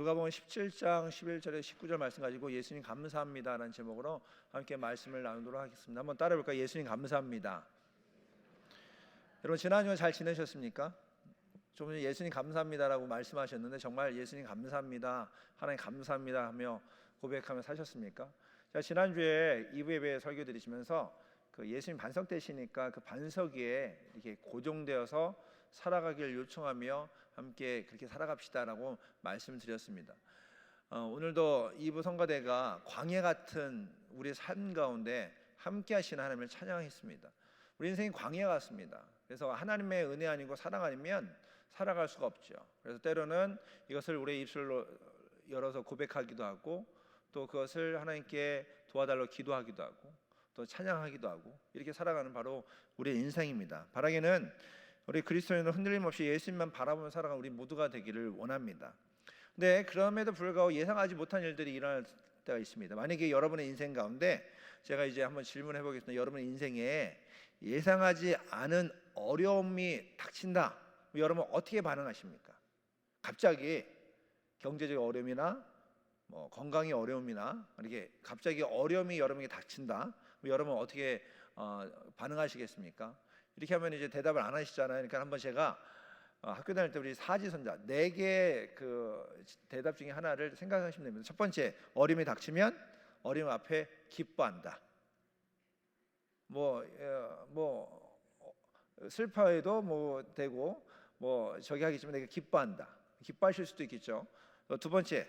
누가복음 17장 11절에 19절 말씀 가지고 예수님 감사합니다라는 제목으로 함께 말씀을 나누도록 하겠습니다. 한번 따라해 볼까요? 예수님 감사합니다. 여러분 지난 주에 잘 지내셨습니까? 좀 전에 예수님 감사합니다라고 말씀하셨는데 정말 예수님 감사합니다, 하나님 감사합니다 하며 고백하며 사셨습니까? 제가 지난주에 2부 예배 설교 드리시면서 그 예수님 반석 되시니까 그 반석 위에 이렇게 고정되어서 살아가길 요청하며 함께 그렇게 살아갑시다라고 말씀드렸습니다. 오늘도 2부 성가대가 광야 같은 우리의 삶 가운데 함께 하시는 하나님을 찬양했습니다. 우리 인생이 광야 같습니다. 그래서 하나님의 은혜 아니고 사랑 아니면 살아갈 수가 없죠. 그래서 때로는 이것을 우리의 입술로 열어서 고백하기도 하고 또 그것을 하나님께 도와달라고 기도하기도 하고 또 찬양하기도 하고 이렇게 살아가는 바로 우리의 인생입니다. 바라기는 우리 그리스도인은 흔들림 없이 예수님만 바라보며 살아가는 우리 모두가 되기를 원합니다. 근데 그럼에도 불구하고 예상하지 못한 일들이 일어날 때가 있습니다. 만약에 여러분의 인생 가운데 제가 이제 한번 질문해 보겠습니다. 여러분의 인생에 예상하지 않은 어려움이 닥친다. 여러분 어떻게 반응하십니까? 갑자기 경제적 어려움이나 건강의 어려움이나 이렇게 갑자기 어려움이 여러분에게 닥친다. 여러분 어떻게 반응하시겠습니까? 이렇게 하면 이제 대답을 안 하시잖아요. 그러니까 한번 제가 학교 다닐 때 우리 사지선자 4개 그 대답 중에 하나를 생각하시면 됩니다. 첫 번째, 어려움이 닥치면 어려움 앞에 기뻐한다. 슬퍼해도 되고 저기 하겠지만 내가 기뻐한다. 기뻐하실 수도 있겠죠. 두 번째,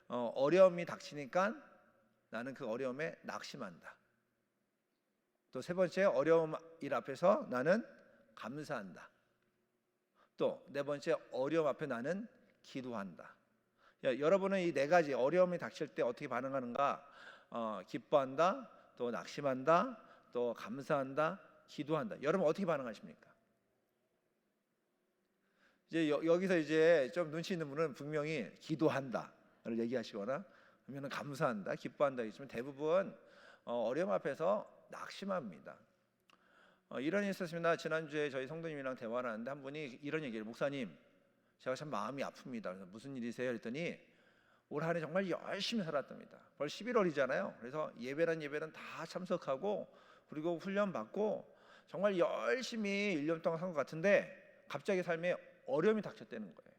어려움이 닥치니까 나는 그 어려움에 낙심한다. 또 세 번째, 어려움 일 앞에서 나는 감사한다. 또 네 번째, 어려움 앞에 나는 기도한다. 여러분은 이 4가지 어려움이 닥칠 때 어떻게 반응하는가? 기뻐한다, 또 낙심한다, 또 감사한다, 기도한다. 여러분 어떻게 반응하십니까? 이제 여기서 이제 좀 눈치 있는 분은 분명히 기도한다를 얘기하시거나 아니면 감사한다, 기뻐한다 있지만 대부분 어려움 앞에서 낙심합니다. 이런 일이 있었습니다. 지난주에 저희 성도님이랑 대화를 하는데 한 분이 이런 얘기를, 목사님 제가 참 마음이 아픕니다. 그래서 무슨 일이세요? 그랬더니 올 한 해 정말 열심히 살았답니다. 벌써 11월이잖아요. 그래서 예배는 다 참석하고 그리고 훈련 받고 정말 열심히 1년 동안 산 것 같은데 갑자기 삶에 어려움이 닥쳤다는 거예요.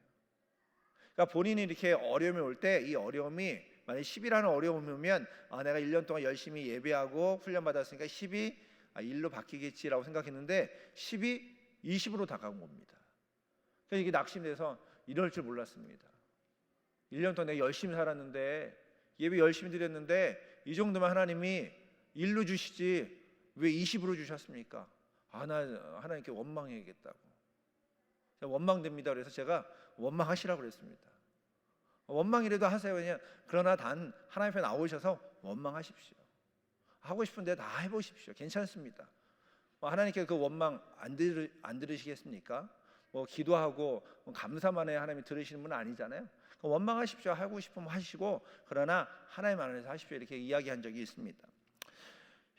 그러니까 본인이 이렇게 어려움이 올 때 이 어려움이 만약 10이라는 어려움이 오면 내가 1년 동안 열심히 예배하고 훈련 받았으니까 10이 1로 바뀌겠지라고 생각했는데 10이 20으로 다가온 겁니다. 그래서 이게 낙심돼서 이럴 줄 몰랐습니다. 1년 동안 내가 열심히 살았는데 예배 열심히 드렸는데 이 정도면 하나님이 1로 주시지 왜 20으로 주셨습니까? 나 하나님께 원망해야겠다고. 원망됩니다. 그래서 제가 원망하시라고 그랬습니다. 원망이라도 하세요. 그냥 그러나 단 하나님 앞에 나오셔서 원망하십시오. 하고 싶은데 다 해보십시오. 괜찮습니다. 하나님께 그 원망 안 들으시겠습니까? 기도하고 감사만 해야 하나님이 들으시는 분은 아니잖아요. 원망하십시오. 하고 싶으면 하시고 그러나 하나님 안에서 하십시오. 이렇게 이야기한 적이 있습니다.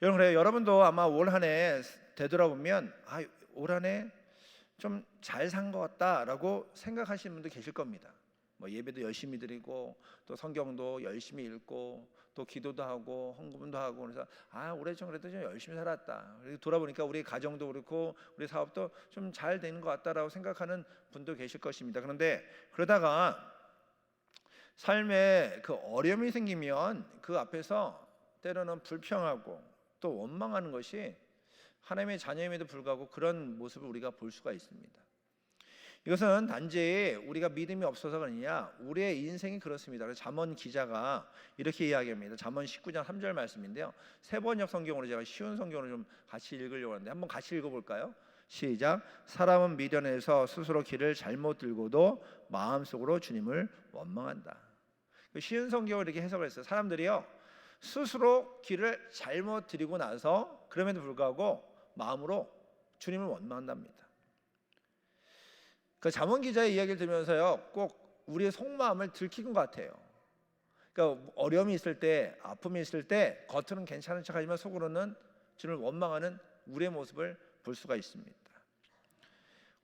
여러분, 그래요. 여러분도 아마 올 한 해 되돌아보면 올 한 해 좀 잘 산 것 같다라고 생각하시는 분도 계실 겁니다. 예배도 열심히 드리고 또 성경도 열심히 읽고 또 기도도 하고 헌금도 하고 그래서 올해 좀 그래도 좀 열심히 살았다. 그리고 돌아보니까 우리 가정도 그렇고 우리 사업도 좀 잘 되는 것 같다라고 생각하는 분도 계실 것입니다. 그런데 그러다가 삶에 그 어려움이 생기면 그 앞에서 때로는 불평하고 또 원망하는 것이 하나님의 자녀임에도 불구하고 그런 모습을 우리가 볼 수가 있습니다. 이것은 단지 우리가 믿음이 없어서가 아니냐, 우리의 인생이 그렇습니다. 그래서 잠언 기자가 이렇게 이야기합니다. 잠언 19장 3절 말씀인데요, 세번역 성경으로 제가 쉬운 성경으로 좀 같이 읽으려고 하는데 한번 같이 읽어볼까요? 시작. 사람은 미련해서 스스로 길을 잘못 들고도 마음속으로 주님을 원망한다. 쉬운 성경을 이렇게 해석을 했어요. 사람들이요 스스로 길을 잘못 들이고 나서 그럼에도 불구하고 마음으로 주님을 원망한답니다. 그 잠언 기자의 이야기를 들으면서요 꼭 우리의 속마음을 들킨 것 같아요. 그러니까 어려움이 있을 때, 아픔이 있을 때 겉으로는 괜찮은 척하지만 속으로는 주님을 원망하는 우리의 모습을 볼 수가 있습니다.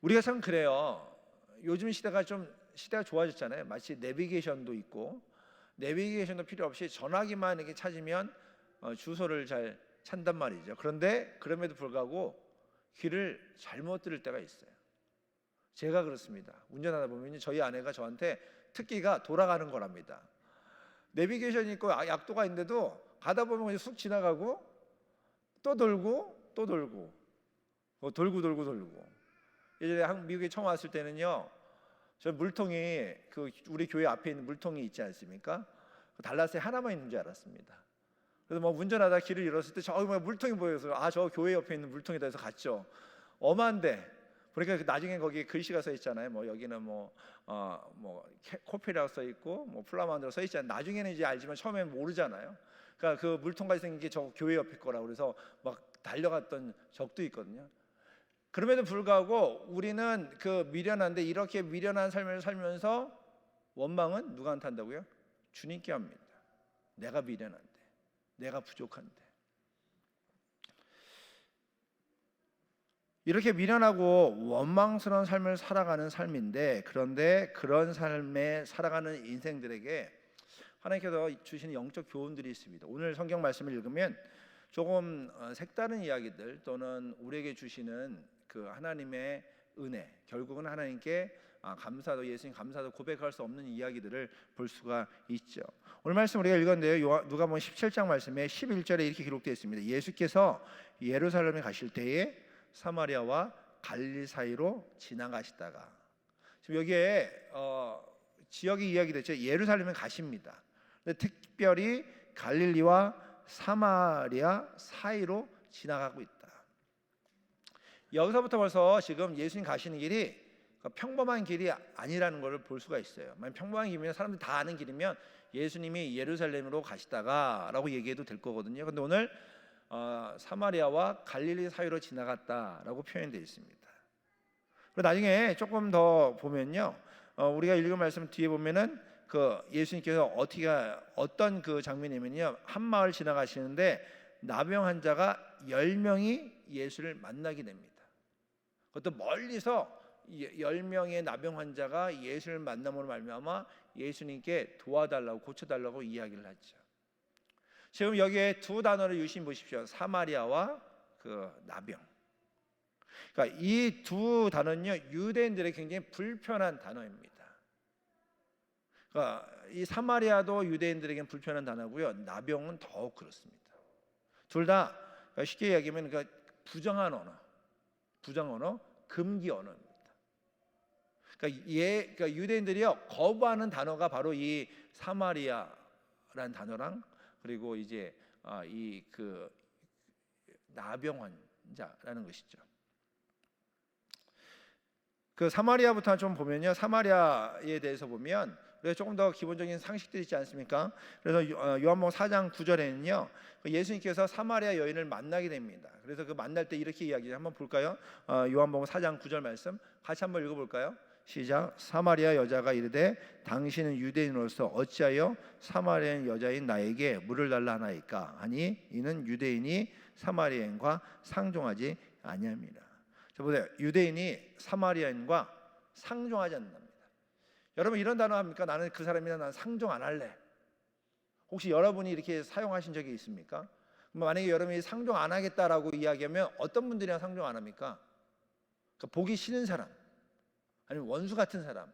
우리가 참 그래요. 요즘 시대가 좀 시대가 좋아졌잖아요. 마치 내비게이션도 있고 내비게이션도 필요 없이 전화기만 이렇게 찾으면 주소를 잘 찾단 말이죠. 그런데 그럼에도 불구하고 길을 잘못 들을 때가 있어요. 제가 그렇습니다. 운전하다 보면 저희 아내가 저한테 특기가 돌아가는 거랍니다. 내비게이션이 있고 약도가 있는데도 가다 보면 그냥 쑥 지나가고 또 돌고 또 돌고 돌고. 예전에 미국에 처음 왔을 때는요, 저 물통이 우리 교회 앞에 있는 물통이 있지 않습니까? 달라스에 하나만 있는 줄 알았습니다. 그래서 뭐 운전하다 길을 잃었을 때 저기 물통이 보여서 저 교회 옆에 있는 물통이다 해서 갔죠. 엄한데 그러니까 나중에 거기 글씨가 써 있잖아요. 뭐 여기는 코페라고 써 있고 뭐 플라만드로 써 있잖아요. 나중에는 이제 알지만 처음에는 모르잖아요. 그러니까 그 물통까지 생긴 게 저 교회 옆에 거라고 그래서 막 달려갔던 적도 있거든요. 그럼에도 불구하고 우리는 미련한데 이렇게 미련한 삶을 살면서 원망은 누구한테 한다고요? 주님께 합니다. 내가 미련한데, 내가 부족한데. 이렇게 미련하고 원망스러운 삶을 살아가는 삶인데, 그런데 그런 삶에 살아가는 인생들에게 하나님께서 주시는 영적 교훈들이 있습니다. 오늘 성경 말씀을 읽으면 조금 색다른 이야기들 또는 우리에게 주시는 하나님의 은혜, 결국은 하나님께 감사도, 예수님 감사도 고백할 수 없는 이야기들을 볼 수가 있죠. 오늘 말씀 우리가 읽었는데요, 누가복음 17장 말씀에 11절에 이렇게 기록되어 있습니다. 예수께서 예루살렘에 가실 때에 사마리아와 갈릴리 사이로 지나가시다가, 지금 여기에 지역이 이야기됐죠. 예루살렘에 가십니다. 근데 특별히 갈릴리와 사마리아 사이로 지나가고 있다. 여기서부터 벌써 지금 예수님 가시는 길이 평범한 길이 아니라는 것을 볼 수가 있어요. 만약 평범한 길이면 사람들이 다 아는 길이면 예수님이 예루살렘으로 가시다가 라고 얘기해도 될 거거든요. 근데 오늘 사마리아와 갈릴리 사이로 지나갔다라고 표현되어 있습니다. 그리고 나중에 조금 더 보면요, 우리가 읽은 말씀 뒤에 보면은 예수님께서 어떤 장면이면요, 한 마을 지나가시는데 나병 환자가 10명이 예수를 만나게 됩니다. 그것도 멀리서 10명의 나병 환자가 예수를 만남으로 말미암아 예수님께 도와달라고, 고쳐달라고 이야기를 하죠. 지금 여기에 두 단어를 유심히 보십시오. 사마리아와 나병. 그러니까 이 두 단어는요, 유대인들의 굉장히 불편한 단어입니다. 그러니까 이 사마리아도 유대인들에게는 불편한 단어고요, 나병은 더욱 그렇습니다. 둘 다 쉽게 이야기하면 부정한 언어, 금기 언어입니다. 그러니까 유대인들이요, 거부하는 단어가 바로 이 사마리아라는 단어랑, 그리고 이제 나병 환자라는 것이죠. 사마리아부터 좀 보면요, 사마리아에 대해서 보면 조금 더 기본적인 상식들이 있지 않습니까? 그래서 요한복음 4장 9절에는요, 예수님께서 사마리아 여인을 만나게 됩니다. 그래서 만날 때 이렇게 이야기를 한번 볼까요? 요한복음 4장 9절 말씀 같이 한번 읽어볼까요? 시작. 사마리아 여자가 이르되 당신은 유대인으로서 어찌하여 사마리아 여자인 나에게 물을 달라 하나이까 하니 이는 유대인이 사마리아인과 상종하지 아니함이라. 자, 보세요. 유대인이 사마리아인과 상종하지 않는답니다. 여러분 이런 단어 합니까? 나는 그 사람이나 나는 상종 안 할래. 혹시 여러분이 이렇게 사용하신 적이 있습니까? 만약에 여러분이 상종 안 하겠다라고 이야기하면 어떤 분들이랑 상종 안 합니까? 보기 싫은 사람, 아니면 원수 같은 사람,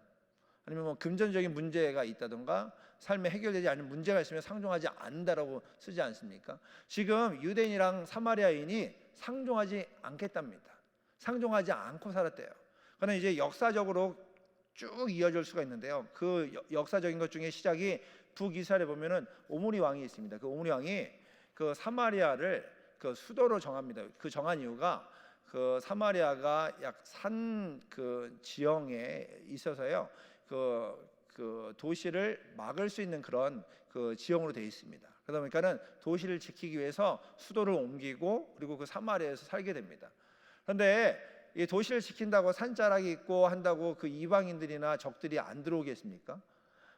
아니면 금전적인 문제가 있다던가 삶에 해결되지 않는 문제가 있으면 상종하지 않는다라고 쓰지 않습니까? 지금 유대인이랑 사마리아인이 상종하지 않겠답니다. 상종하지 않고 살았대요. 그러나 이제 역사적으로 쭉 이어질 수가 있는데요, 역사적인 것 중에 시작이 북이스라엘에 보면은 오므리 왕이 있습니다. 오므리 왕이 사마리아를 수도로 정합니다. 정한 이유가 사마리아가 약 산 지형에 있어서요, 도시를 막을 수 있는 그런 지형으로 되어 있습니다. 그러다 보니까는 도시를 지키기 위해서 수도를 옮기고 그리고 사마리아에서 살게 됩니다. 그런데 이 도시를 지킨다고 산자락이 있고 한다고 이방인들이나 적들이 안 들어오겠습니까?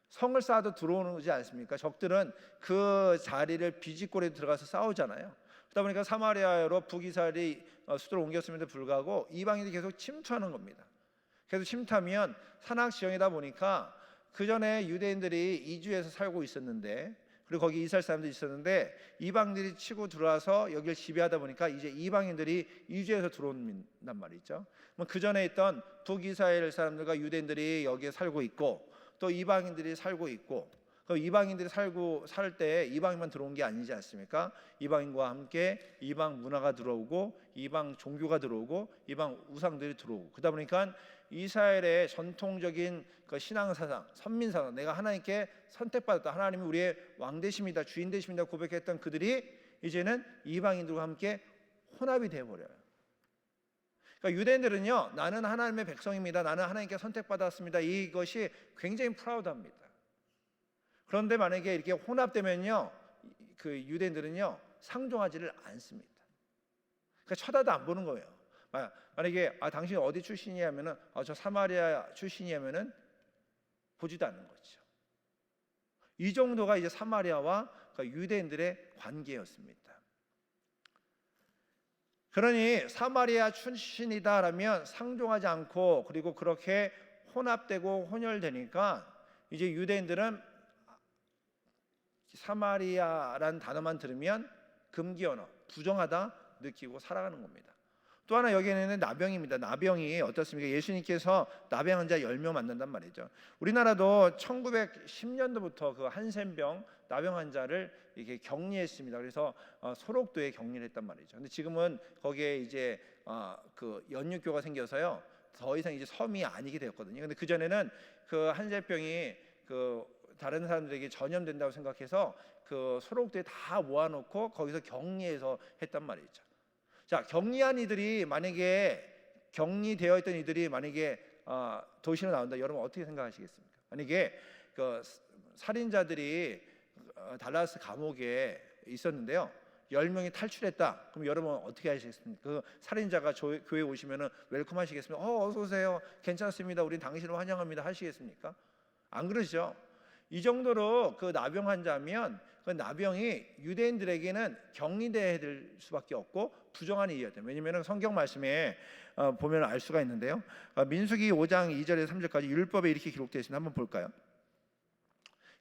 성을 쌓아도 들어오지 않습니까? 적들은 그 자리를 비집고리로 들어가서 싸우잖아요. 그러다 보니까 사마리아로 북이스라엘이 수도를 옮겼음에도 불구하고 이방인들이 계속 침투하는 겁니다. 그래서 침투하면 산악 지형이다 보니까 그 전에 유대인들이 이주해서 살고 있었는데, 그리고 거기 이스라엘 사람들이 있었는데 이방인들이 치고 들어와서 여기를 지배하다 보니까 이제 이방인들이 이주해서 들어온단 말이죠. 그 전에 있던 북이스라엘 사람들과 유대인들이 여기에 살고 있고, 또 이방인들이 살고 있고, 그 이방인들이 살 때 이방인만 들어온 게 아니지 않습니까? 이방인과 함께 이방 문화가 들어오고, 이방 종교가 들어오고, 이방 우상들이 들어오고, 그러다 보니까 이스라엘의 전통적인 그 신앙사상, 선민사상, 내가 하나님께 선택받았다, 하나님이 우리의 왕 되십니다, 주인 되십니다 고백했던 그들이 이제는 이방인들과 함께 혼합이 되어버려요. 그러니까 유대인들은요, 나는 하나님의 백성입니다, 나는 하나님께 선택받았습니다, 이것이 굉장히 프라우드합니다. 그런데 만약에 이렇게 혼합되면요, 그 유대인들은요 상종하지를 않습니다. 그러니까 쳐다도 안 보는 거예요. 만약에 당신이 어디 출신이냐 하면은 저 사마리아 출신이냐면은 보지도 않는 거죠. 이 정도가 이제 사마리아와 유대인들의 관계였습니다. 그러니 사마리아 출신이다라면 상종하지 않고, 그리고 그렇게 혼합되고 혼혈되니까 이제 유대인들은 사마리아라는 단어만 들으면 금기 언어, 부정하다 느끼고 살아가는 겁니다. 또 하나 여기에는 나병입니다. 나병이 어떻습니까? 예수님께서 나병 환자 10명 만난단 말이죠. 우리나라도 1910년도부터 그 한센병 나병 환자를 이렇게 격리했습니다. 그래서 소록도에 격리를 했단 말이죠. 근데 지금은 거기에 이제 그 연육교가 생겨서요, 더 이상 이제 섬이 아니게 되었거든요. 근데 그 전에는 그 한센병이 그 다른 사람들에게 전염된다고 생각해서 그 소록도에 다 모아놓고 거기서 격리해서 했단 말이죠. 자, 격리한 이들이 만약에 격리되어 있던 이들이 만약에 도시로 나온다, 여러분 어떻게 생각하시겠습니까? 만약에 그 살인자들이 달라스 감옥에 있었는데요, 10명이 탈출했다. 그럼 여러분 어떻게 하시겠습니까? 그 살인자가 교회에 오시면은 웰컴 하시겠습니까? 어서 오세요, 괜찮습니다, 우린 당신을 환영합니다 하시겠습니까? 안 그러시죠? 이 정도로 그 나병 환자면 그 나병이 유대인들에게는 격리돼야 될 수밖에 없고 부정한 일이었대요. 왜냐하면 성경 말씀에 보면 알 수가 있는데요, 민수기 5장 2절에서 3절까지 율법에 이렇게 기록되어 있습니다. 한번 볼까요?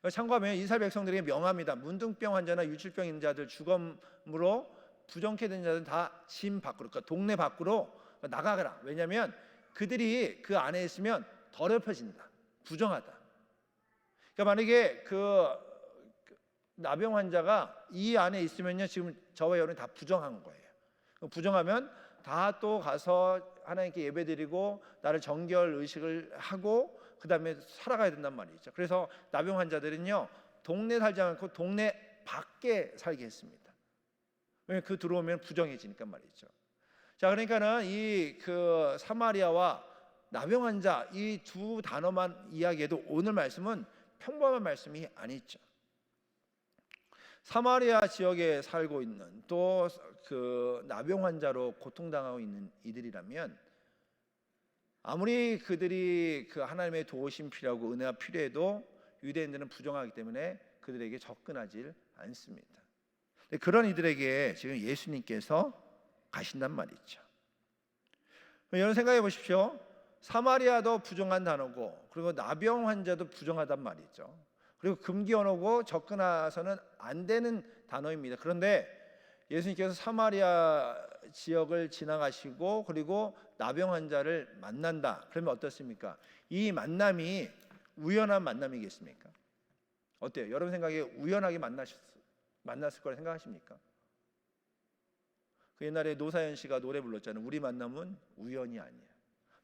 참고하면 이스라엘 백성들에게 명합니다. 문둥병 환자나 유출병 있는 자들, 주검으로 부정케 된 자들은 다 진 밖으로, 그러니까 동네 밖으로 나가거라. 왜냐하면 그들이 그 안에 있으면 더럽혀진다, 부정하다. 그러니까 만약에 그 나병 환자가 이 안에 있으면요, 지금 저와 여러분이 다 부정한 거예요. 부정하면 다 또 가서 하나님께 예배드리고 나를 정결 의식을 하고 그 다음에 살아가야 된단 말이죠. 그래서 나병 환자들은요, 동네 살지 않고 동네 밖에 살게 했습니다. 왜냐하면 그 들어오면 부정해지니까 말이죠. 자, 그러니까는 이 그 사마리아와 나병 환자 이 두 단어만 이야기해도 오늘 말씀은 평범한 말씀이 아니죠. 사마리아 지역에 살고 있는 또 그 나병 환자로 고통당하고 있는 이들이라면, 아무리 그들이 그 하나님의 도우심 필요하고 은혜가 필요해도 유대인들은 부정하기 때문에 그들에게 접근하지 않습니다. 그런 이들에게 지금 예수님께서 가신단 말이죠. 여러분 생각해 보십시오. 사마리아도 부정한 단어고, 그리고 나병 환자도 부정하단 말이죠. 그리고 금기 언어고 접근해서는 안 되는 단어입니다. 그런데 예수님께서 사마리아 지역을 지나가시고 그리고 나병 환자를 만난다. 그러면 어떻습니까? 이 만남이 우연한 만남이겠습니까? 어때요? 여러분 생각에 우연하게 만났을 거라 생각하십니까? 그 옛날에 노사연 씨가 노래 불렀잖아요. 우리 만남은 우연이 아니야.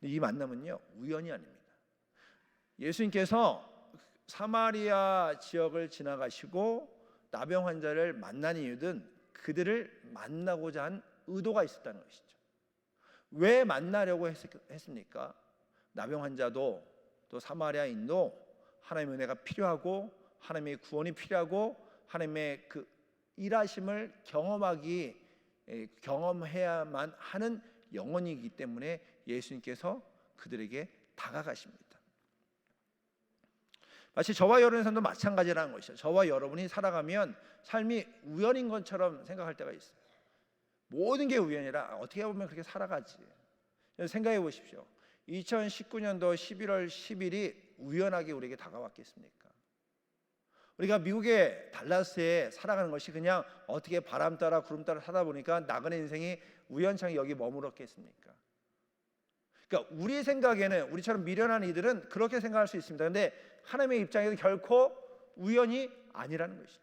근데 이 만남은요, 우연이 아닙니다. 예수님께서 사마리아 지역을 지나가시고 나병 환자를 만난 이유는 그들을 만나고자 한 의도가 있었다는 것이죠. 왜 만나려고 했습니까? 나병 환자도 또 사마리아인도 하나님의 은혜가 필요하고 하나님의 구원이 필요하고 하나님의 그 일하심을 경험해야만 하는 영혼이기 때문에 예수님께서 그들에게 다가가십니다. 마치 저와 여러분의 삶도 마찬가지라는 것이죠. 저와 여러분이 살아가면 삶이 우연인 것처럼 생각할 때가 있어요. 모든 게 우연이라 어떻게 보면 그렇게 살아가지. 생각해 보십시오. 2019년도 11월 10일이 우연하게 우리에게 다가왔겠습니까? 우리가 미국의 달라스에 살아가는 것이 그냥 어떻게 바람 따라 구름 따라 사다 보니까 나그네 인생이 우연찮게 여기 머물렀겠습니까? 그러니까 우리 생각에는, 우리처럼 미련한 이들은 그렇게 생각할 수 있습니다. 그런데 하나님의 입장에서 결코 우연이 아니라는 것이죠.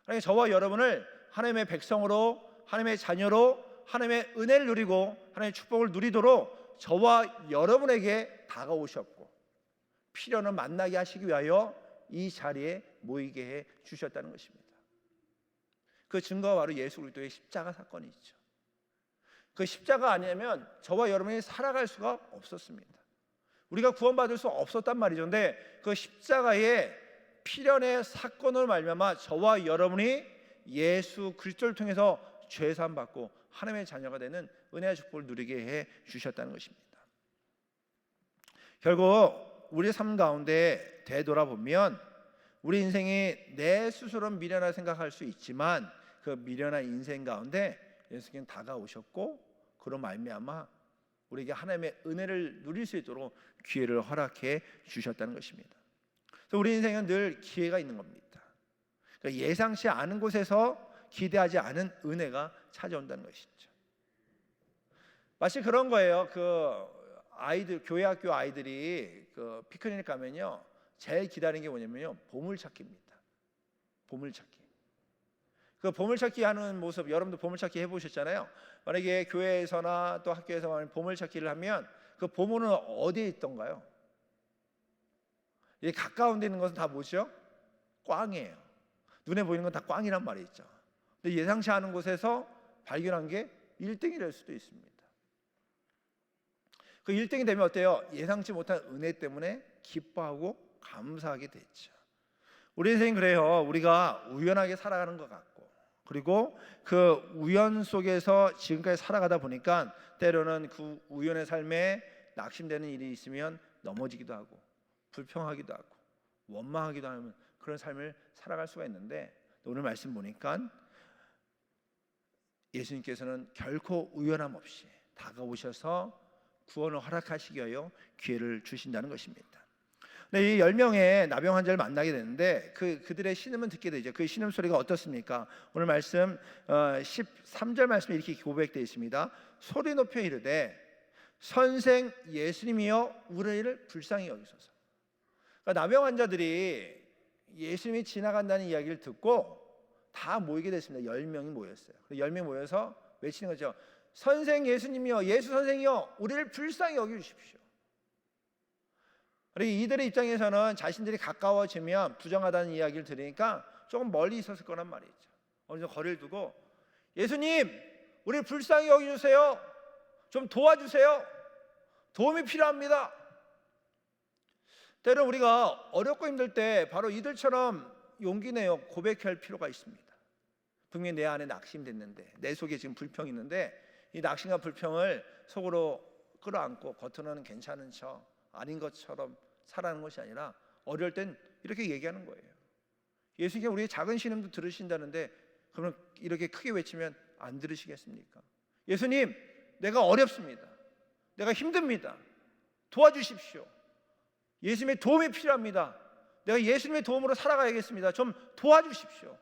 그러니까 저와 여러분을 하나님의 백성으로, 하나님의 자녀로, 하나님의 은혜를 누리고 하나님의 축복을 누리도록 저와 여러분에게 다가오셨고 필요는 만나게 하시기 위하여 이 자리에 모이게 해 주셨다는 것입니다. 그 증거가 바로 예수 그리스도의 십자가 사건이죠. 그 십자가 아니면 저와 여러분이 살아갈 수가 없었습니다. 우리가 구원받을 수 없었단 말이죠. 그런데 그 십자가의 필연의 사건으로 말미암아 저와 여러분이 예수 그리스도를 통해서 죄 사함 받고 하나님의 자녀가 되는 은혜와 축복을 누리게 해 주셨다는 것입니다. 결국 우리 삶 가운데 되돌아보면 우리 인생이 내 스스로는 미련하다 생각할 수 있지만 그 미련한 인생 가운데 예수께서 다가오셨고 그로 말미암아 우리에게 하나님의 은혜를 누릴 수 있도록 기회를 허락해 주셨다는 것입니다. 그래서 우리 인생은 늘 기회가 있는 겁니다. 그러니까 예상치 않은 곳에서 기대하지 않은 은혜가 찾아온다는 것이죠. 마치 그런 거예요. 아이들, 교회 학교 아이들이 피크닉 가면요 제일 기다리는 게 뭐냐면요 보물찾기입니다. 보물찾기. 그 보물찾기 하는 모습 여러분도 보물찾기 해보셨잖아요. 만약에 교회에서나 또 학교에서 보물찾기를 하면 그 보물은 어디에 있던가요? 이 가까운 데 있는 것은 다 뭐죠? 꽝이에요. 눈에 보이는 건 다 꽝이란 말이 있죠. 근데 예상치 않은 곳에서 발견한 게 1등이 될 수도 있습니다. 그 1등이 되면 어때요? 예상치 못한 은혜 때문에 기뻐하고 감사하게 됐죠. 우리 인생은 그래요. 우리가 우연하게 살아가는 것 같고 그리고 그 우연 속에서 지금까지 살아가다 보니까 때로는 그 우연의 삶에 낙심되는 일이 있으면 넘어지기도 하고 불평하기도 하고 원망하기도 하는 그런 삶을 살아갈 수가 있는데 오늘 말씀 보니까 예수님께서는 결코 우연함 없이 다가오셔서 구원을 허락하시기 위하여 기회를 주신다는 것입니다. 이 10명의 나병 환자를 만나게 되는데 그들의 신음은 듣게 되죠. 그 신음 소리가 어떻습니까? 오늘 말씀 13절 말씀에 이렇게 고백되어 있습니다. 소리 높여 이르되 선생 예수님이여 우리를 불쌍히 여기소서. 그러니까 나병 환자들이 예수님이 지나간다는 이야기를 듣고 다 모이게 됐습니다. 10명이 모였어요. 10명이 모여서 외치는 거죠. 선생 예수님이여, 예수 선생이여 우리를 불쌍히 여겨주십시오. 이들의 입장에서는 자신들이 가까워지면 부정하다는 이야기를 들으니까 조금 멀리 있었을 거란 말이죠. 어느 정도 거리를 두고 예수님 우리를 불쌍히 여겨주세요. 좀 도와주세요. 도움이 필요합니다. 때로 우리가 어렵고 힘들 때 바로 이들처럼 용기 내어 고백할 필요가 있습니다. 분명히 내 안에 낙심됐는데 내 속에 지금 불평이 있는데 이 낙심과 불평을 속으로 끌어안고 겉으로는 괜찮은 척 아닌 것처럼 살아가는 것이 아니라 어려울 땐 이렇게 얘기하는 거예요. 예수님께 우리의 작은 신음도 들으신다는데 그러면 이렇게 크게 외치면 안 들으시겠습니까? 예수님 내가 어렵습니다. 내가 힘듭니다. 도와주십시오. 예수님의 도움이 필요합니다. 내가 예수님의 도움으로 살아가야겠습니다. 좀 도와주십시오.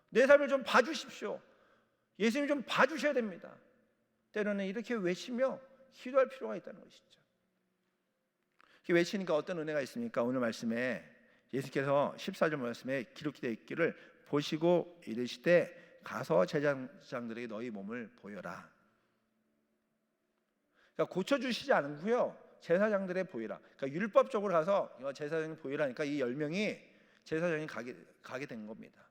내 삶을 좀 봐주십시오. 예수님 좀 봐주셔야 됩니다. 때로는 이렇게 외치며 기도할 필요가 있다는 것이죠. 이렇게 외치니까 어떤 은혜가 있습니까? 오늘 말씀에 예수께서 14절 말씀에 기록되어 있기를 보시고 이르시되 가서 제사장들에게 너희 몸을 보여라. 그러니까 고쳐주시지 않고요. 제사장들에 보이라. 그러니까 율법적으로 가서 제사장이 보이라니까 이 10명이 제사장이 가게 된 겁니다.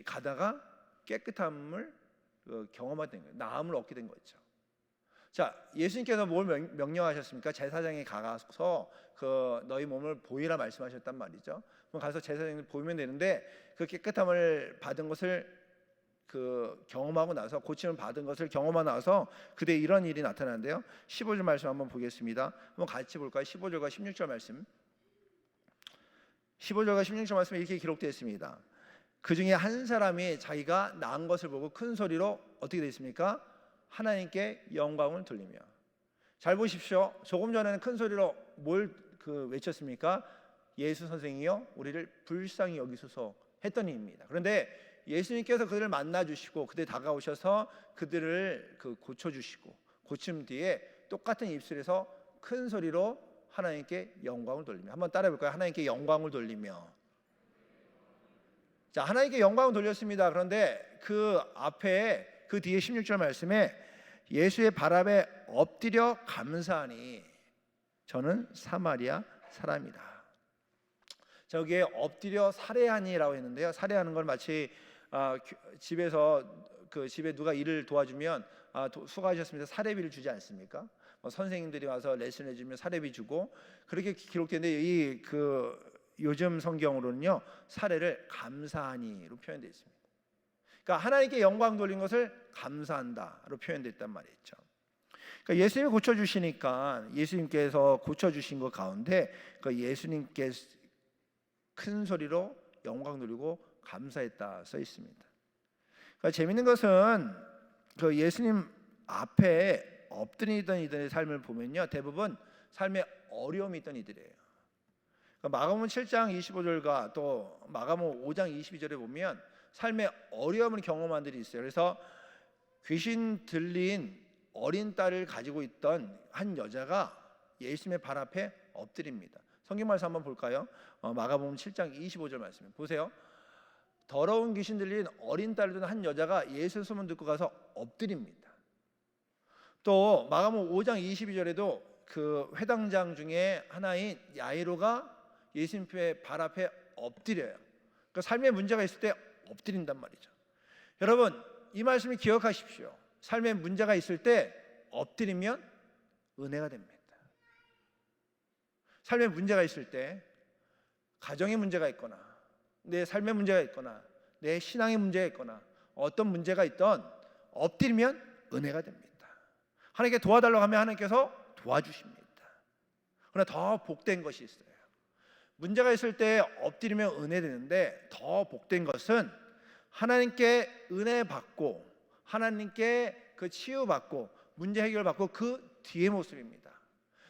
가다가 깨끗함을 경험하게 된 거예요. 나음을 얻게 된 거죠. 자, 예수님께서 뭘 명령하셨습니까? 제사장이 가서 너희 몸을 보이라 말씀하셨단 말이죠. 그럼 가서 제사장이 보이면 되는데 그 깨끗함을 받은 것을 경험하고 나서 고침을 받은 것을 경험하고 나서 그때 이런 일이 나타나는데요. 15절 말씀 한번 보겠습니다. 한번 같이 볼까요? 15절과 16절 말씀. 15절과 16절 말씀에 이렇게 기록되어 있습니다. 그 중에 한 사람이 자기가 나은 것을 보고 큰 소리로 어떻게 되어 있습니까? 하나님께 영광을 돌리며. 잘 보십시오. 조금 전에는 큰 소리로 뭘 외쳤습니까? 예수 선생이여 우리를 불쌍히 여기소서 했던 입니다. 그런데 예수님께서 그들을 만나 주시고 그들 다가오셔서 그들을 고쳐 주시고 고침 뒤에 똑같은 입술에서 큰 소리로 하나님께 영광을 돌리며, 한번 따라해 볼까요? 하나님께 영광을 돌리며. 자, 하나님께 영광을 돌렸습니다. 그런데 그 앞에 그 뒤에 16절 말씀에 예수의 발 앞에 엎드려 감사하니 저는 사마리아 사람이다. 저기에 엎드려 살해하니라고 했는데요. 살해하는 걸 마치 집에서 집에 누가 일을 도와주면 수고하셨습니다 사례비를 주지 않습니까? 선생님들이 와서 레슨 해주면 사례비 주고 그렇게 기록되는데 요즘 성경으로는요 사례를 감사하니로 표현되어 있습니다. 그러니까 하나님께 영광 돌린 것을 감사한다로 표현됐단 말이죠. 그러니까 예수님이 고쳐주시니까 예수님께서 고쳐주신 것 가운데 예수님께 큰 소리로 영광 돌리고 감사했다 써 있습니다. 그러니까 재밌는 것은 예수님 앞에 엎드리던 이들의 삶을 보면요 대부분 삶에 어려움이 있던 이들이에요. 그러니까 마가복음 7장 25절과 또 마가복음 5장 22절에 보면 삶의 어려움을 경험한 들이 있어요. 그래서 귀신 들린 어린 딸을 가지고 있던 한 여자가 예수님의 발 앞에 엎드립니다. 성경 말씀 한번 볼까요? 마가복음 7장 25절 말씀 보세요. 더러운 귀신 들린 어린 딸을 둔 한 여자가 예수의 소문 듣고 가서 엎드립니다. 또 마가복음 5장 22절에도 그 회당장 중에 하나인 야이로가 예수님의 발 앞에 엎드려요. 그러니까 삶에 문제가 있을 때 엎드린단 말이죠. 여러분 이 말씀을 기억하십시오. 삶에 문제가 있을 때 엎드리면 은혜가 됩니다. 삶에 문제가 있을 때 가정에 문제가 있거나 내 삶에 문제가 있거나 내 신앙에 문제가 있거나 어떤 문제가 있던 엎드리면 은혜가 됩니다. 하나님께 도와달라고 하면 하나님께서 도와주십니다. 그러나 더 복된 것이 있어요. 문제가 있을 때 엎드리면 은혜 되는데 더 복된 것은 하나님께 은혜 받고 하나님께 치유받고 문제 해결받고 그 뒤의 모습입니다.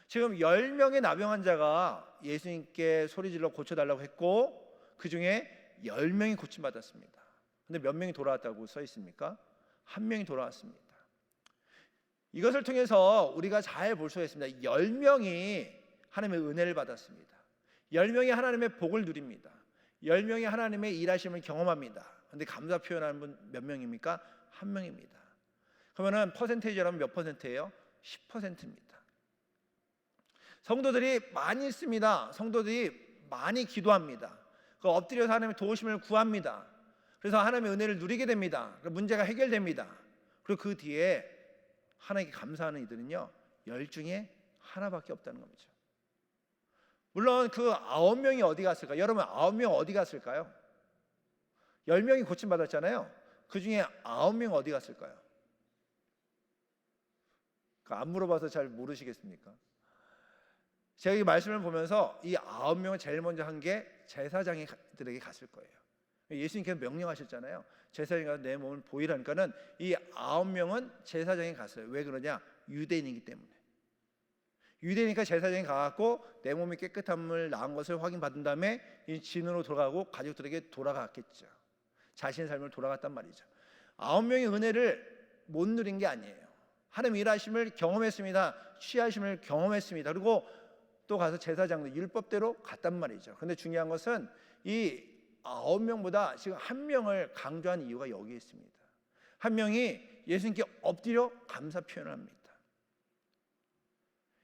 지금 10명의 나병 환자가 예수님께 소리질러 고쳐달라고 했고 그 중에 10명이 고침받았습니다. 근데 몇 명이 돌아왔다고 써 있습니까? 한 명이 돌아왔습니다. 이것을 통해서 우리가 잘 볼 수가 있습니다. 10명이 하나님의 은혜를 받았습니다. 10명이 하나님의 복을 누립니다. 10명이 하나님의 일하심을 경험합니다. 그런데 감사 표현하는 분 몇 명입니까? 한 명입니다. 그러면 퍼센테이지라면 몇 퍼센트예요? 10%입니다. 성도들이 많이 있습니다. 성도들이 많이 기도합니다. 엎드려서 하나님의 도우심을 구합니다. 그래서 하나님의 은혜를 누리게 됩니다. 문제가 해결됩니다. 그리고 그 뒤에 하나님께 감사하는 이들은요 10 중에 하나밖에 없다는 겁니다. 물론 그 9명이 어디 갔을까요? 여러분 9명 어디 갔을까요? 10명이 고침받았잖아요. 그 중에 9명 어디 갔을까요? 안 물어봐서 잘 모르시겠습니까? 제가 이 말씀을 보면서 이 9명을 제일 먼저 한 게 제사장들에게 갔을 거예요. 예수님께서 명령하셨잖아요. 제사장이 가서 내 몸을 보이라니까는 이 9명은 제사장이 갔어요. 왜 그러냐? 유대인이기 때문에. 유대니까 제사장이 가갖고 내 몸이 깨끗함을 나은 것을 확인받은 다음에 이 진으로 돌아가고 가족들에게 돌아갔겠죠. 자신의 삶을 돌아갔단 말이죠. 9명의 은혜를 못 누린 게 아니에요. 하나님 일하심을 경험했습니다. 취하심을 경험했습니다. 그리고 또 가서 제사장도 율법대로 갔단 말이죠. 그런데 중요한 것은 이 9명보다 지금 한 명을 강조한 이유가 여기에 있습니다. 한 명이 예수님께 엎드려 감사 표현을 합니다.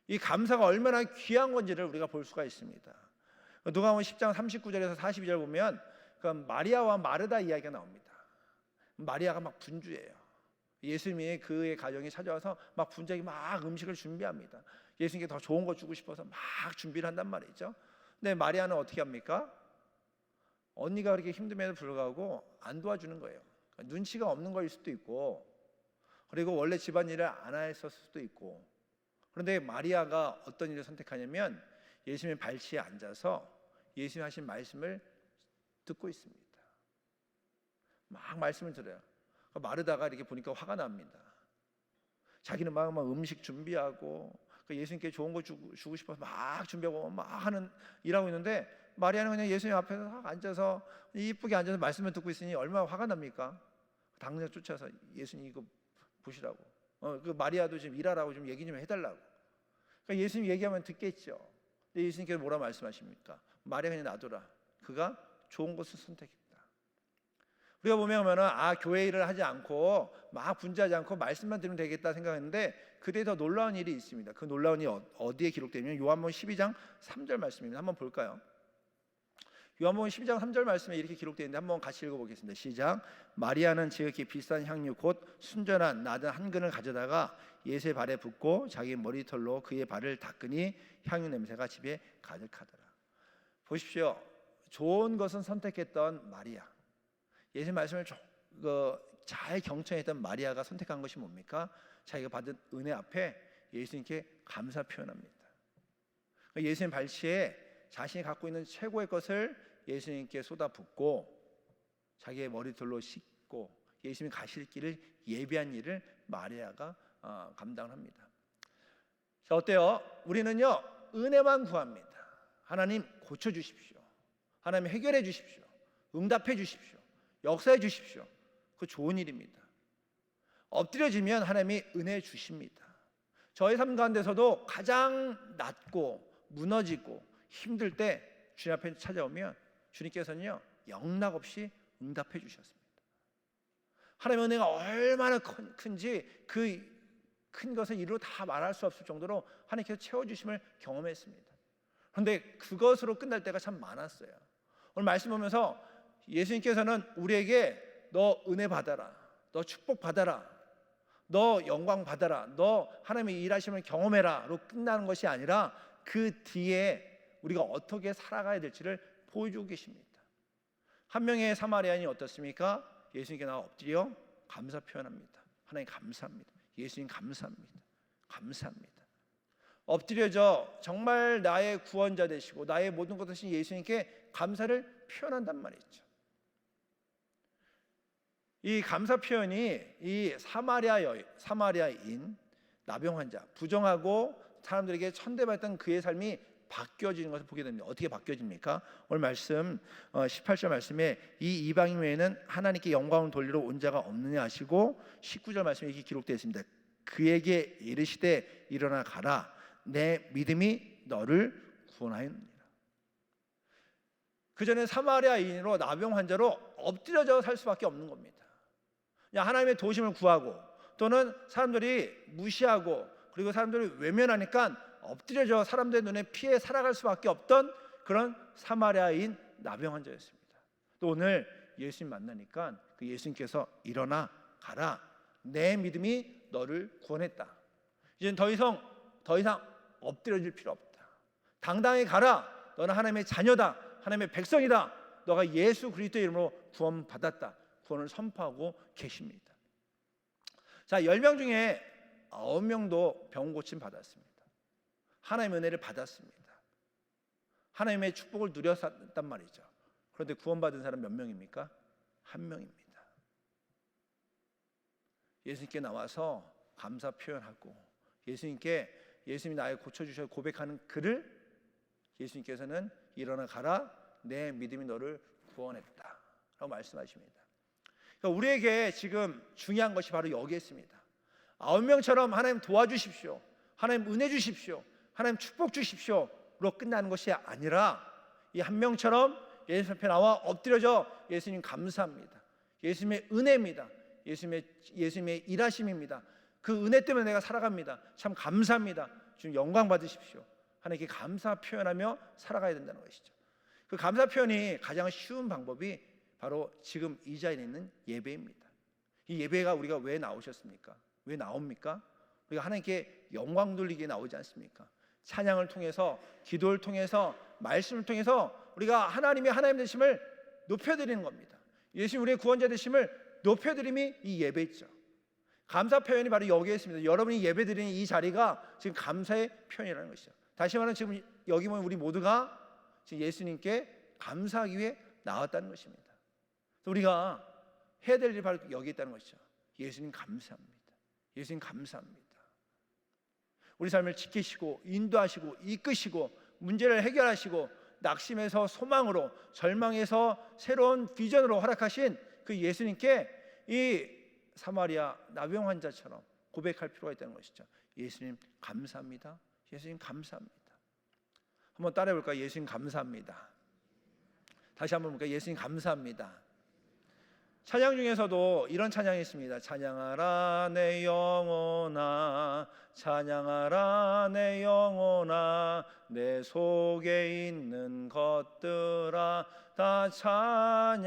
이 감사가 얼마나 귀한 건지를 우리가 볼 수가 있습니다. 누가복음 10장 39절에서 42절 보면 마리아와 마르다 이야기가 나옵니다. 마리아가 막 분주해요. 예수님이 그의 가정에 찾아와서 막 분주하게 막 음식을 준비합니다. 예수님께 더 좋은 거 주고 싶어서 막 준비를 한단 말이죠. 근데 마리아는 어떻게 합니까? 언니가 그렇게 힘듦에도 불구하고 안 도와주는 거예요. 그러니까 눈치가 없는 거일 수도 있고, 그리고 원래 집안일을 안 했었을 수도 있고. 그런데 마리아가 어떤 일을 선택하냐면 예수님의 발치에 앉아서 예수님 하신 말씀을 듣고 있습니다. 막 말씀을 들어요. 마르다가 이렇게 보니까 화가 납니다. 자기는 막 음식 준비하고 예수님께 좋은 거 주고 싶어서 막 준비하고 막 일하고 있는데 마리아는 그냥 예수님 앞에서 앉아서 이쁘게 앉아서 말씀을 듣고 있으니 얼마나 화가 납니까? 당장 쫓아서 예수님 이거 보시라고. 그 마리아도 좀 일하라고 좀 얘기 좀 해달라고. 그러니까 예수님 얘기하면 듣겠죠. 근데 예수님께서 뭐라 말씀하십니까? 마리아 그냥 놔둬라. 그가 좋은 것을 선택했다. 우리가 보면은 교회 일을 하지 않고 막 분주하지 않고 말씀만 들으면 되겠다 생각했는데 그때 더 놀라운 일이 있습니다. 그 놀라운 일이 어디에 기록되냐면 요한복음 12장 3절 말씀입니다. 한번 볼까요? 요한복음 12장 3절 말씀에 이렇게 기록되어 있는데 한번 같이 읽어보겠습니다. 시작. 마리아는 지극히 비싼 향유 곧 순전한 나든 한 근을 가져다가 예수의 발에 붓고 자기 머리털로 그의 발을 닦으니 향유 냄새가 집에 가득하더라. 보십시오. 좋은 것은 선택했던 마리아, 예수님 말씀을 잘 경청했던 마리아가 선택한 것이 뭡니까? 자기가 받은 은혜 앞에 예수님께 감사 표현합니다. 예수님 발치에 자신이 갖고 있는 최고의 것을 예수님께 쏟아붓고 자기의 머리털로 씻고 예수님이 가실 길을 예비한 일을 마리아가 감당을 합니다. 자, 어때요? 우리는요 은혜만 구합니다. 하나님 고쳐주십시오. 하나님 해결해 주십시오. 응답해 주십시오. 역사해 주십시오. 그 좋은 일입니다. 엎드려지면 하나님이 은혜 주십니다. 저의 삶 가운데서도 가장 낮고 무너지고 힘들 때 주님 앞에 찾아오면 주님께서는요 영락없이 응답해 주셨습니다. 하나님의 은혜가 얼마나 큰지 그 큰 것을 이루 다 말할 수 없을 정도로 하나님께서 채워주심을 경험했습니다. 그런데 그것으로 끝날 때가 참 많았어요. 오늘 말씀 보면서 예수님께서는 우리에게 너 은혜 받아라, 너 축복 받아라, 너 영광 받아라, 너 하나님의 일하심을 경험해라로 끝나는 것이 아니라 그 뒤에 우리가 어떻게 살아가야 될지를 보여주고 계십니다. 한 명의 사마리아인이 어떻습니까? 예수님께 나와 엎드려 감사 표현합니다. 하나님 감사합니다. 예수님 감사합니다. 감사합니다. 엎드려져 정말 나의 구원자 되시고 나의 모든 것 되신 예수님께 감사를 표현한단 말이죠. 이 감사 표현이 이 사마리아인 나병 환자, 부정하고 사람들에게 천대받던 그의 삶이 바뀌어지는 것을 보게 됩니다. 어떻게 바뀌어집니까? 오늘 말씀 18절 말씀에 이 이방인 외에는 하나님께 영광을 돌리러 온 자가 없느냐 하시고 19절 말씀에 이렇게 기록되어 있습니다. 그에게 이르시되 일어나 가라 내 믿음이 너를 구원하였느니라. 그 전에 사마리아인으로 나병 환자로 엎드려져 살 수밖에 없는 겁니다. 그냥 하나님의 도우심을 구하고 또는 사람들이 무시하고 그리고 사람들이 외면하니까 엎드려져 사람들의 눈에 피해 살아갈 수밖에 없던 그런 사마리아인 나병 환자였습니다. 또 오늘 예수님 만나니까 그 예수님께서 일어나 가라 내 믿음이 너를 구원했다. 이제는 더 이상 엎드려질 필요 없다. 당당히 가라. 너는 하나님의 자녀다. 하나님의 백성이다. 너가 예수 그리스도의 이름으로 구원받았다. 구원을 선포하고 계십니다. 자, 10명 중에 9명도 병 고침 받았습니다. 하나님의 은혜를 받았습니다. 하나님의 축복을 누렸단 말이죠. 그런데 구원받은 사람 몇 명입니까? 1명입니다. 예수님께 나와서 감사 표현하고 예수님이 나를 고쳐주셔서 고백하는 그를 예수님께서는 일어나 가라 내 믿음이 너를 구원했다 라고 말씀하십니다. 그러니까 우리에게 지금 중요한 것이 바로 여기에 있습니다. 9명처럼 하나님 도와주십시오, 하나님 은혜 주십시오, 하나님 축복 주십시오로 끝나는 것이 아니라 이 1명처럼 예수님 앞에 나와 엎드려져 예수님 감사합니다. 예수님의 은혜입니다. 예수님의 일하심입니다. 그 은혜 때문에 내가 살아갑니다. 참 감사합니다. 주님 영광 받으십시오. 하나님께 감사 표현하며 살아가야 된다는 것이죠. 그 감사 표현이 가장 쉬운 방법이 바로 지금 이 자리에 있는 예배입니다. 이 예배가 우리가 왜 나오셨습니까? 왜 나옵니까? 우리가 하나님께 영광 돌리기에 나오지 않습니까? 찬양을 통해서, 기도를 통해서, 말씀을 통해서 우리가 하나님의 하나님 되심을 높여드리는 겁니다. 예수님 우리의 구원자 되심을 높여드림이 이 예배죠. 감사 표현이 바로 여기에 있습니다. 여러분이 예배드리는 이 자리가 지금 감사의 표현이라는 것이죠. 다시 말하면 지금 여기 보면 우리 모두가 지금 예수님께 감사하기 위해 나왔다는 것입니다. 우리가 해야 될 일이 바로 여기 있다는 것이죠. 예수님 감사합니다. 예수님 감사합니다. 우리 삶을 지키시고 인도하시고 이끄시고 문제를 해결하시고 낙심에서 소망으로, 절망에서 새로운 비전으로 허락하신 그 예수님께 이 사마리아 나병 환자처럼 고백할 필요가 있다는 것이죠. 예수님 감사합니다. 예수님 감사합니다. 한번 따라해 볼까요? 예수님 감사합니다. 다시 한번 볼까요? 예수님 감사합니다. 찬양 중에서도 이런 찬양이 있습니다. 찬양하라 내 영혼아, 찬양하라 내 영혼아, 내 속에 있는 것들아 다 찬양하라.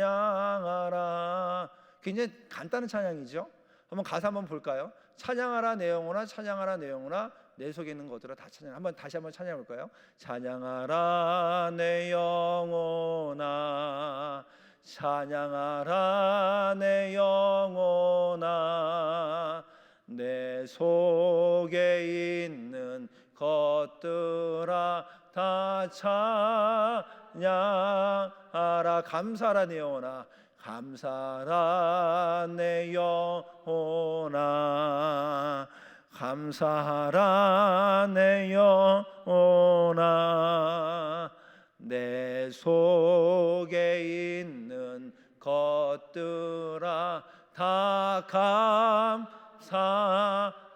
굉장히 간단한 찬양이죠. 한번 가사 한번 볼까요? 찬양하라 내 영혼아, 찬양하라 내 영혼아, 내 속에 있는 것들아 다 찬양. 다시 한번 찬양해 볼까요? 찬양하라 내 영혼아, 찬양하라 내 영혼아, 내 속에 있는 것들아 다 찬양하라. 감사하라 내 영혼아, 감사하라 내 영혼아, 감사하라 내 영혼아, 내 속에 있는 것들아 다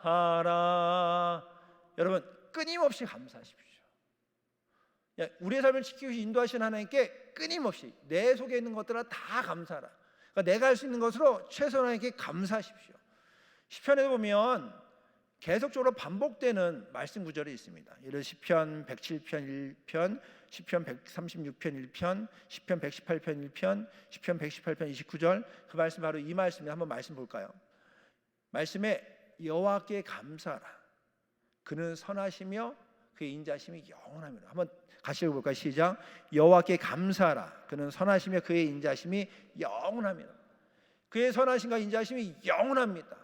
감사하라. 여러분 끊임없이 감사하십시오. 우리의 삶을 지키고 인도하시는 하나님께 끊임없이 내 속에 있는 것들아 다 감사하라. 그러니까 내가 할 수 있는 것으로 최선을 하나님께 감사하십시오. 시편에 보면 계속적으로 반복되는 말씀 구절이 있습니다. 예를 들어 시편 107편 1편, 시편 136편 1편, 시편 118편 1편, 시편 118편 29절. 그 말씀 바로 이 말씀입니다. 한번 말씀 볼까요? 말씀에 여호와께 감사하라. 그는 선하시며 그의 인자심이 영원합니다. 한번 같이 읽어볼까요? 시작. 여호와께 감사하라. 그는 선하시며 그의 인자심이 영원합니다. 그의 선하심과 인자심이 영원합니다.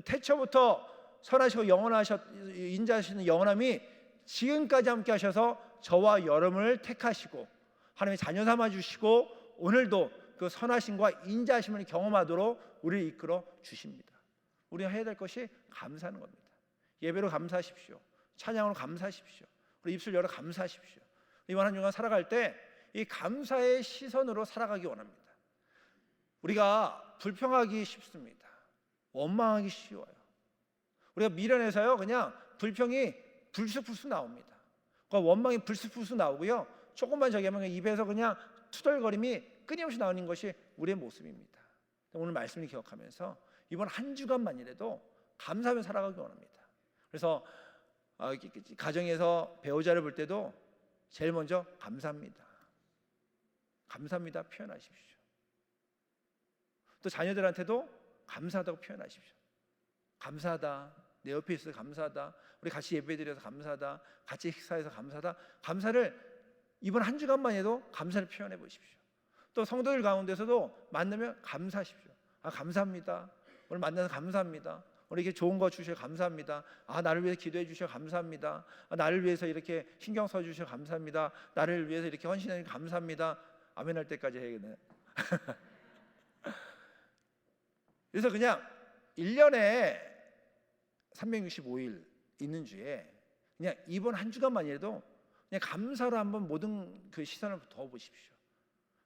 태초부터 선하시고 인자하시는 영원함이 지금까지 함께 하셔서 저와 여러분을 택하시고 하나님의 자녀 삼아 주시고 오늘도 그 선하심과 인자하심을 경험하도록 우리를 이끌어 주십니다. 우리가 해야 될 것이 감사하는 겁니다. 예배로 감사하십시오. 찬양으로 감사하십시오. 우리 입술 열어 감사하십시오. 이번 한 주간 살아갈 때 이 감사의 시선으로 살아가기 원합니다. 우리가 불평하기 쉽습니다. 원망하기 쉬워요. 우리가 미련해서요 그냥 불평이 불쑥불쑥 나옵니다. 그러니까 원망이 불쑥불쑥 나오고요, 조금만 저기 하면 입에서 그냥 투덜거림이 끊임없이 나오는 것이 우리의 모습입니다. 오늘 말씀을 기억하면서 이번 한 주간만이라도 감사하며 살아가기 원합니다. 그래서 가정에서 배우자를 볼 때도 제일 먼저 감사합니다. 감사합니다 표현하십시오. 또 자녀들한테도 감사하다고 표현하십시오. 감사하다. 내 옆에 있어서 감사하다. 우리 같이 예배드려서 감사하다. 같이 식사해서 감사하다. 감사를 이번 한 주간만 해도 감사를 표현해 보십시오. 또 성도들 가운데서도 만나면 감사하십시오. 감사합니다. 오늘 만나서 감사합니다. 오늘 이렇게 좋은 거 주셔서 감사합니다. 나를 위해서 기도해 주셔서 감사합니다. 나를 위해서 이렇게 신경 써 주셔서 감사합니다. 나를 위해서 이렇게 헌신해 주셔서 감사합니다. 아멘 할 때까지 해야겠네. 그래서 그냥 1년에 365일 있는 주에 그냥 이번 한 주간만이라도 그냥 감사로 한번 모든 그 시선을 더 보십시오.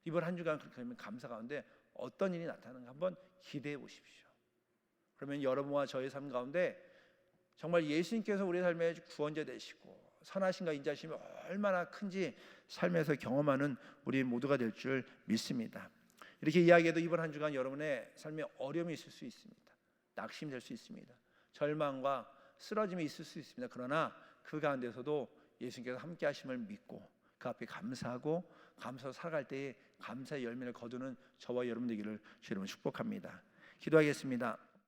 이번 한 주간 그렇게 하면 감사 가운데 어떤 일이 나타나는가 한번 기대해 보십시오. 그러면 여러분과 저의 삶 가운데 정말 예수님께서 우리의 삶의 구원자 되시고 선하심과 인자심이 얼마나 큰지 삶에서 경험하는 우리 모두가 될 줄 믿습니다. 이렇게 이야기해도 이번 한 주간 여러분의 삶에 어려움이 있을 수 있습니다. 낙심이 될 수 있습니다. 절망과 쓰러짐이 있을 수 있습니다. 그러나 그 가운데서도 예수님께서 함께 하심을 믿고 그 앞에 감사하고 감사로 살아갈 때에 감사의 열매를 거두는 저와 여러분 되기를 주님으로 축복합니다. 기도하겠습니다.